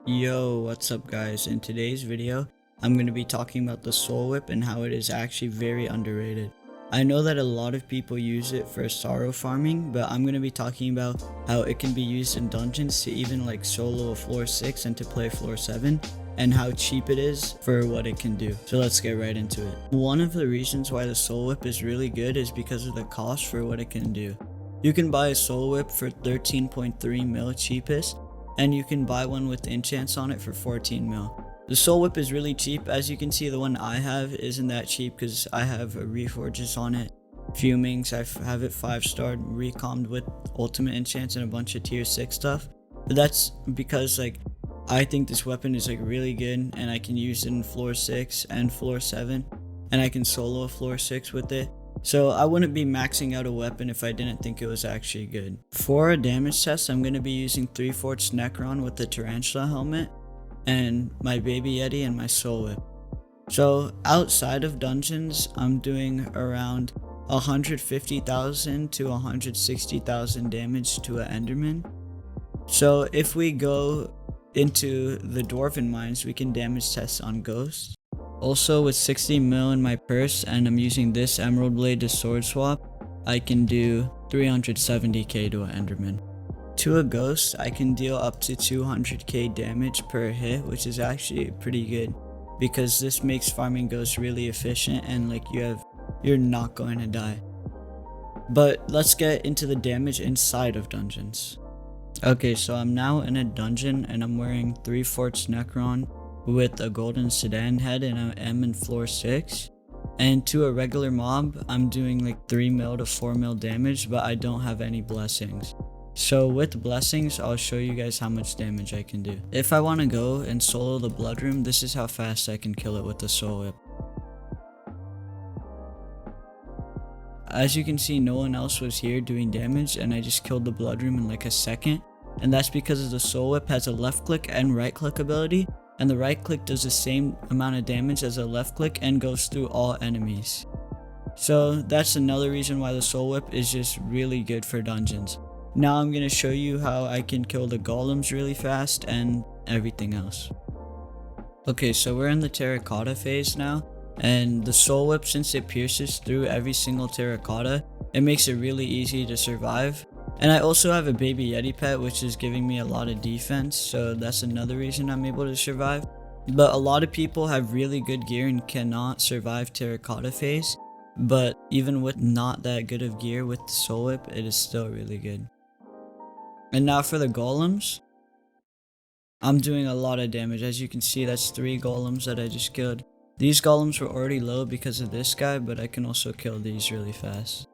Yo, what's up guys? In today's video, I'm going to be talking about the Soul Whip and how it is actually very underrated. I know that a lot of people use it for sorrow farming, but I'm going to be talking about how it can be used in dungeons to even like solo a floor 6 and to play floor 7, and how cheap it is for what it can do. So let's get right into it. One of the reasons why the Soul Whip is really good is because of the cost for what it can do. You can buy a Soul Whip for 13.3 mil cheapest, and you can buy one with enchants on it for 14 mil. The Soul Whip is really cheap. As you can see, the one I have isn't that cheap because I have reforges on it, fumings, I have it 5-starred, recommed with ultimate enchants and a bunch of tier 6 stuff. But that's because like I think this weapon is like really good, and I can use it in floor 6 and floor 7, and I can solo a floor 6 with it. So I wouldn't be maxing out a weapon if I didn't think it was actually good. For a damage test, I'm going to be using 3/4 Necron with the Tarantula helmet, and my Baby Yeti and my Soul Whip. So outside of dungeons, I'm doing around 150,000 to 160,000 damage to an Enderman. So if we go into the Dwarven Mines, we can damage test on Ghosts. Also, with 60 mil in my purse and I'm using this Emerald Blade to sword swap, I can do 370k to an Enderman. To a Ghost, I can deal up to 200k damage per hit, which is actually pretty good because this makes farming Ghosts really efficient and like you're not going to die. But let's get into the damage inside of dungeons. Okay, so I'm now in a dungeon and I'm wearing 3/4 Necron with a golden Sadan head, and I am in floor 6. And to a regular mob, I'm doing like 3 mil to 4 mil damage, but I don't have any blessings. So with blessings, I'll show you guys how much damage I can do. If I want to go and solo the blood room, this is how fast I can kill it with the Soul Whip. As you can see, no one else was here doing damage, and I just killed the blood room in like a second. And that's because the Soul Whip has a left click and right click ability, and the right click does the same amount of damage as a left click and goes through all enemies. So that's another reason why the Soul Whip is just really good for dungeons. Now I'm going to show you how I can kill the Golems really fast and everything else. Okay, so we're in the Terracotta phase now, and the Soul Whip, since it pierces through every single Terracotta, it makes it really easy to survive. And I also have a Baby Yeti pet, which is giving me a lot of defense, so that's another reason I'm able to survive. But a lot of people have really good gear and cannot survive Terracotta phase, but even with not that good of gear with the Soul Whip, it is still really good. And now for the Golems, I'm doing a lot of damage. As you can see, that's 3 Golems that I just killed. These Golems were already low because of this guy, but I can also kill these really fast.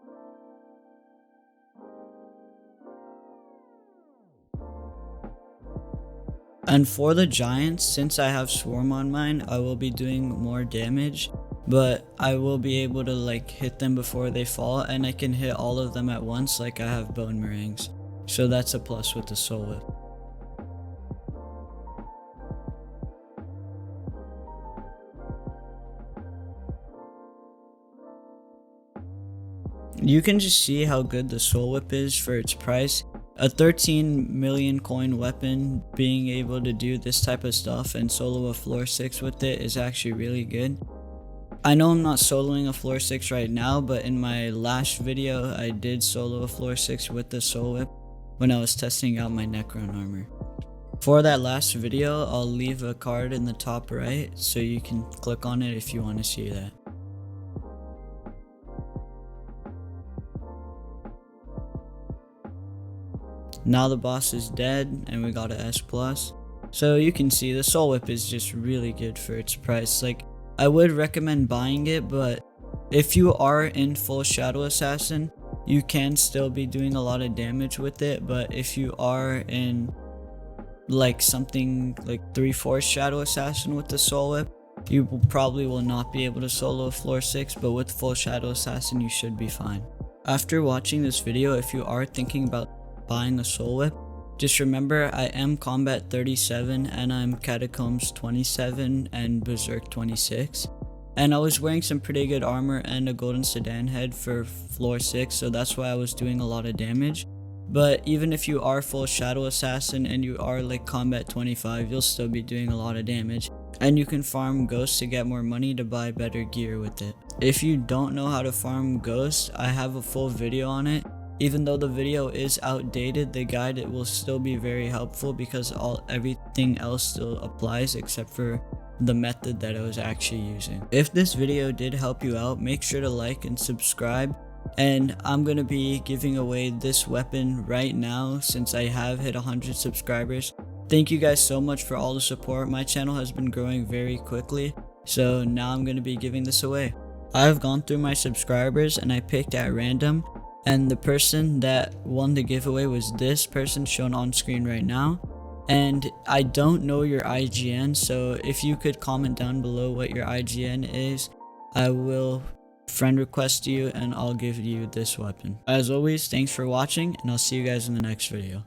And for the giants, since I have Swarm on mine, I will be doing more damage, but I will be able to like hit them before they fall, and I can hit all of them at once like I have Bone Meringues. So that's a plus with the Soul Whip. You can just see how good the Soul Whip is for its price. A 13 million coin weapon, being able to do this type of stuff and solo a floor 6 with it is actually really good. I know I'm not soloing a floor 6 right now, but in my last video I did solo a floor 6 with the Soul Whip when I was testing out my Necron armor. For that last video, I'll leave a card in the top right so you can click on it if you want to see that. Now the boss is dead and we got a S+. So you can see the Soul Whip is just really good for its price. Like, I would recommend buying it, but if you are in full Shadow Assassin, you can still be doing a lot of damage with it. But if you are in like something like 3/4 Shadow Assassin with the Soul Whip, you probably will not be able to solo a floor 6, but with full Shadow Assassin you should be fine. After watching this video, if you are thinking about buying a Soul Whip, just remember I am Combat 37 and I'm Catacombs 27 and Berserk 26, and I was wearing some pretty good armor and a golden Sadan head for floor 6, so that's why I was doing a lot of damage. But even if you are full Shadow Assassin and you are like combat 25, you'll still be doing a lot of damage. And you can farm ghosts to get more money to buy better gear with it. If you don't know how to farm ghosts, I have a full video on it. Even though the video is outdated, the guide it will still be very helpful because everything else still applies except for the method that I was actually using. If this video did help you out, make sure to like and subscribe. And I'm gonna be giving away this weapon right now since I have hit 100 subscribers. Thank you guys so much for all the support. My channel has been growing very quickly, so now I'm gonna be giving this away. I've gone through my subscribers and I picked at random, and the person that won the giveaway was this person shown on screen right now. And I don't know your IGN, so if you could comment down below what your IGN is, I will friend request you and I'll give you this weapon. As always, thanks for watching and I'll see you guys in the next video.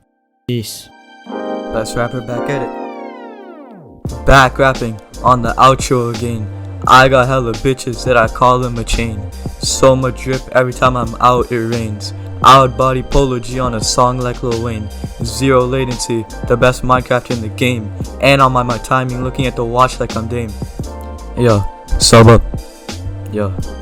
Peace. Best rapper back at it. Back rapping on the outro again. I got hella bitches that I call them a chain. So much drip every time I'm out it rains. I would body Polo G on a song like Lil Wayne. Zero latency, the best Minecraft in the game. And on my timing looking at the watch like I'm Dame. Yo, sub up. Yo.